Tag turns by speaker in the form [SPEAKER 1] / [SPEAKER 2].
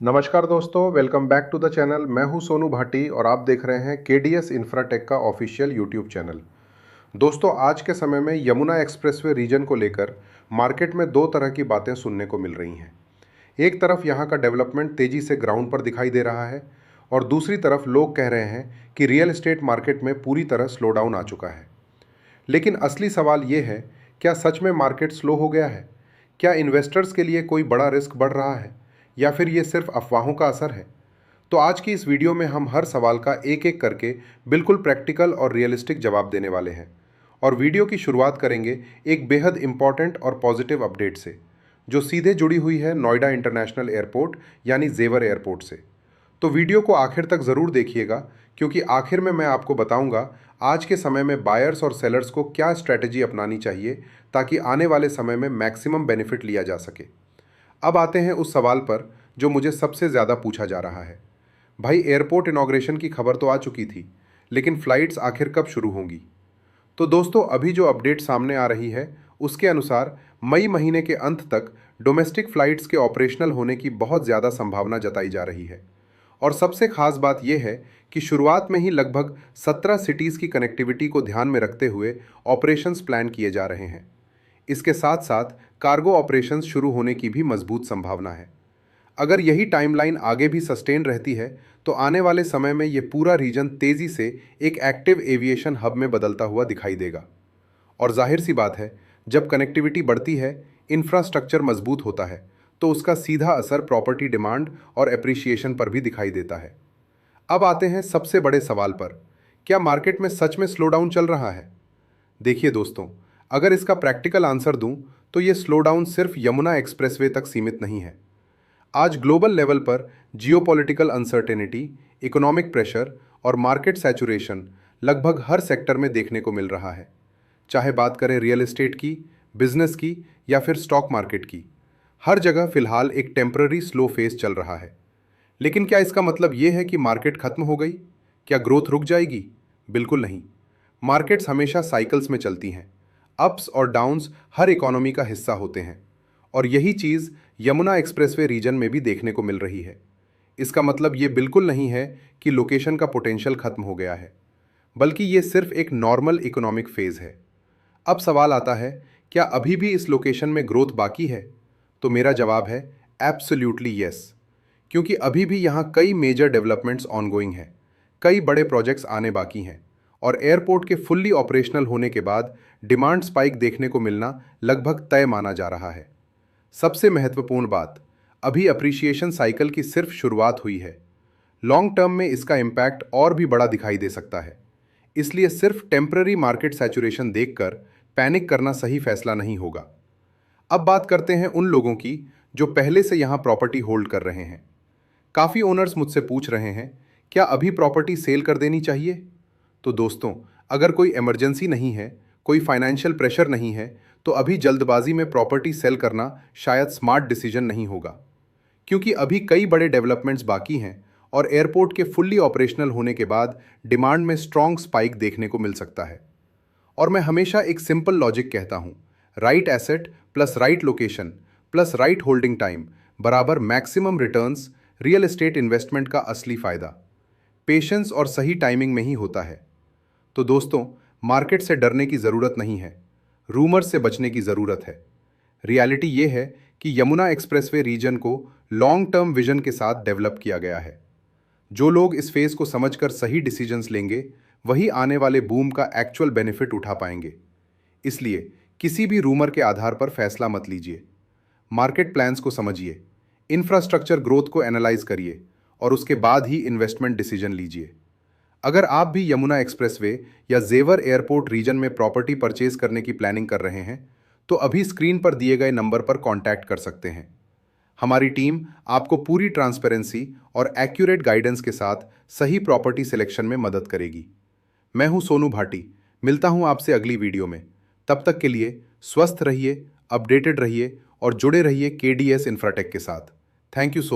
[SPEAKER 1] नमस्कार दोस्तों, welcome back to the channel. मैं हूं सोनू भाटी और आप देख रहे हैं केडीएस इंफ्राटेक का ऑफिशियल यूट्यूब चैनल। दोस्तों, आज के समय में यमुना एक्सप्रेसवे रीजन को लेकर मार्केट में दो तरह की बातें सुनने को मिल रही हैं। एक तरफ यहां का डेवलपमेंट तेज़ी से ग्राउंड पर दिखाई दे रहा है और दूसरी तरफ लोग कह रहे हैं कि रियल एस्टेट मार्केट में पूरी तरह स्लो डाउन आ चुका है। लेकिन असली सवाल ये है, क्या सच में मार्केट स्लो हो गया है? क्या इन्वेस्टर्स के लिए कोई बड़ा रिस्क बढ़ रहा है या फिर ये सिर्फ अफवाहों का असर है? तो आज की इस वीडियो में हम हर सवाल का एक एक करके बिल्कुल प्रैक्टिकल और रियलिस्टिक जवाब देने वाले हैं। और वीडियो की शुरुआत करेंगे एक बेहद इंपॉर्टेंट और पॉजिटिव अपडेट से, जो सीधे जुड़ी हुई है नोएडा इंटरनेशनल एयरपोर्ट यानी जेवर एयरपोर्ट से। तो वीडियो को आखिर तक ज़रूर देखिएगा, क्योंकि आखिर में मैं आपको बताऊंगा आज के समय में बायर्स और सेलर्स को क्या स्ट्रैटेजी अपनानी चाहिए ताकि आने वाले समय में मैक्सिमम बेनिफिट लिया जा सके। अब आते हैं उस सवाल पर जो मुझे सबसे ज़्यादा पूछा जा रहा है। भाई, एयरपोर्ट इनॉग्रेशन की खबर तो आ चुकी थी, लेकिन फ़्लाइट्स आखिर कब शुरू होंगी? तो दोस्तों, अभी जो अपडेट सामने आ रही है उसके अनुसार मई महीने के अंत तक डोमेस्टिक फ़्लाइट्स के ऑपरेशनल होने की बहुत ज़्यादा संभावना जताई जा रही है। और सबसे खास बात यह है कि शुरुआत में ही लगभग 17 सिटीज़ की कनेक्टिविटी को ध्यान में रखते हुए ऑपरेशंस प्लान किए जा रहे हैं। इसके साथ साथ कार्गो ऑपरेशंस शुरू होने की भी मजबूत संभावना है। अगर यही टाइमलाइन आगे भी सस्टेन रहती है तो आने वाले समय में ये पूरा रीजन तेज़ी से एक एक्टिव एविएशन हब में बदलता हुआ दिखाई देगा। और जाहिर सी बात है, जब कनेक्टिविटी बढ़ती है, इंफ्रास्ट्रक्चर मजबूत होता है, तो उसका सीधा असर प्रॉपर्टी डिमांड और एप्रिसिएशन पर भी दिखाई देता है। अब आते हैं सबसे बड़े सवाल पर, क्या मार्केट में सच में स्लो डाउन चल रहा है? देखिए दोस्तों, अगर इसका प्रैक्टिकल आंसर दूं तो ये स्लो डाउन सिर्फ यमुना एक्सप्रेसवे तक सीमित नहीं है। आज ग्लोबल लेवल पर जियोपॉलिटिकल अनसर्टेनिटी, इकोनॉमिक प्रेशर और मार्केट सैचुरेशन लगभग हर सेक्टर में देखने को मिल रहा है। चाहे बात करें रियल एस्टेट की, बिजनेस की या फिर स्टॉक मार्केट की, हर जगह फिलहाल एक टेम्पररी स्लो फेज चल रहा है। लेकिन क्या इसका मतलब ये है कि मार्केट खत्म हो गई? क्या ग्रोथ रुक जाएगी? बिल्कुल नहीं। मार्केट्स हमेशा साइकिल्स में चलती हैं। अप्स और डाउन्स हर इकोनॉमी का हिस्सा होते हैं, और यही चीज़ यमुना एक्सप्रेसवे रीजन में भी देखने को मिल रही है। इसका मतलब ये बिल्कुल नहीं है कि लोकेशन का पोटेंशियल खत्म हो गया है, बल्कि ये सिर्फ एक नॉर्मल इकोनॉमिक फेज़ है। अब सवाल आता है, क्या अभी भी इस लोकेशन में ग्रोथ बाकी है? तो मेरा जवाब है एब्सोल्यूटली यस, क्योंकि अभी भी यहाँ कई मेजर डेवलपमेंट्स ऑनगोइंग हैं, कई बड़े प्रोजेक्ट्स आने बाकी हैं, और एयरपोर्ट के फुल्ली ऑपरेशनल होने के बाद डिमांड स्पाइक देखने को मिलना लगभग तय माना जा रहा है। सबसे महत्वपूर्ण बात, अभी अप्रिसिएशन साइकिल की सिर्फ शुरुआत हुई है। लॉन्ग टर्म में इसका इम्पैक्ट और भी बड़ा दिखाई दे सकता है। इसलिए सिर्फ टेम्पररी मार्केट सैचुरेशन देखकर पैनिक करना सही फैसला नहीं होगा। अब बात करते हैं उन लोगों की जो पहले से यहाँ प्रॉपर्टी होल्ड कर रहे हैं। काफ़ी ओनर्स मुझसे पूछ रहे हैं, क्या अभी प्रॉपर्टी सेल कर देनी चाहिए? तो दोस्तों, अगर कोई इमरजेंसी नहीं है, कोई फाइनेंशियल प्रेशर नहीं है, तो अभी जल्दबाजी में प्रॉपर्टी सेल करना शायद स्मार्ट डिसीजन नहीं होगा, क्योंकि अभी कई बड़े डेवलपमेंट्स बाकी हैं और एयरपोर्ट के फुल्ली ऑपरेशनल होने के बाद डिमांड में स्ट्रॉन्ग स्पाइक देखने को मिल सकता है। और मैं हमेशा एक सिंपल लॉजिक कहता हूँ, right asset plus right location plus right holding time बराबर maximum returns. Real estate investment का असली फ़ायदा पेशेंस और सही टाइमिंग में ही होता है। तो दोस्तों, मार्केट से डरने की ज़रूरत नहीं है, रूमर्स से बचने की ज़रूरत है। रियलिटी ये है कि यमुना एक्सप्रेसवे रीजन को लॉन्ग टर्म विजन के साथ डेवलप किया गया है। जो लोग इस फेज़ को समझकर सही डिसीजंस लेंगे, वही आने वाले बूम का एक्चुअल बेनिफिट उठा पाएंगे। इसलिए किसी भी रूमर के आधार पर फैसला मत लीजिए। मार्केट प्लान्स को समझिए, इंफ्रास्ट्रक्चर ग्रोथ को एनालाइज करिए और उसके बाद ही इन्वेस्टमेंट डिसीजन लीजिए। अगर आप भी यमुना एक्सप्रेसवे या जेवर एयरपोर्ट रीजन में प्रॉपर्टी परचेज करने की प्लानिंग कर रहे हैं, तो अभी स्क्रीन पर दिए गए नंबर पर कॉन्टैक्ट कर सकते हैं। हमारी टीम आपको पूरी ट्रांसपेरेंसी और एक्यूरेट गाइडेंस के साथ सही प्रॉपर्टी सिलेक्शन में मदद करेगी। मैं हूं सोनू भाटी, मिलता हूं आपसे अगली वीडियो में। तब तक के लिए स्वस्थ रहिए, अपडेटेड रहिए और जुड़े रहिए केडीएस इंफ्राटेक के साथ। Thank you so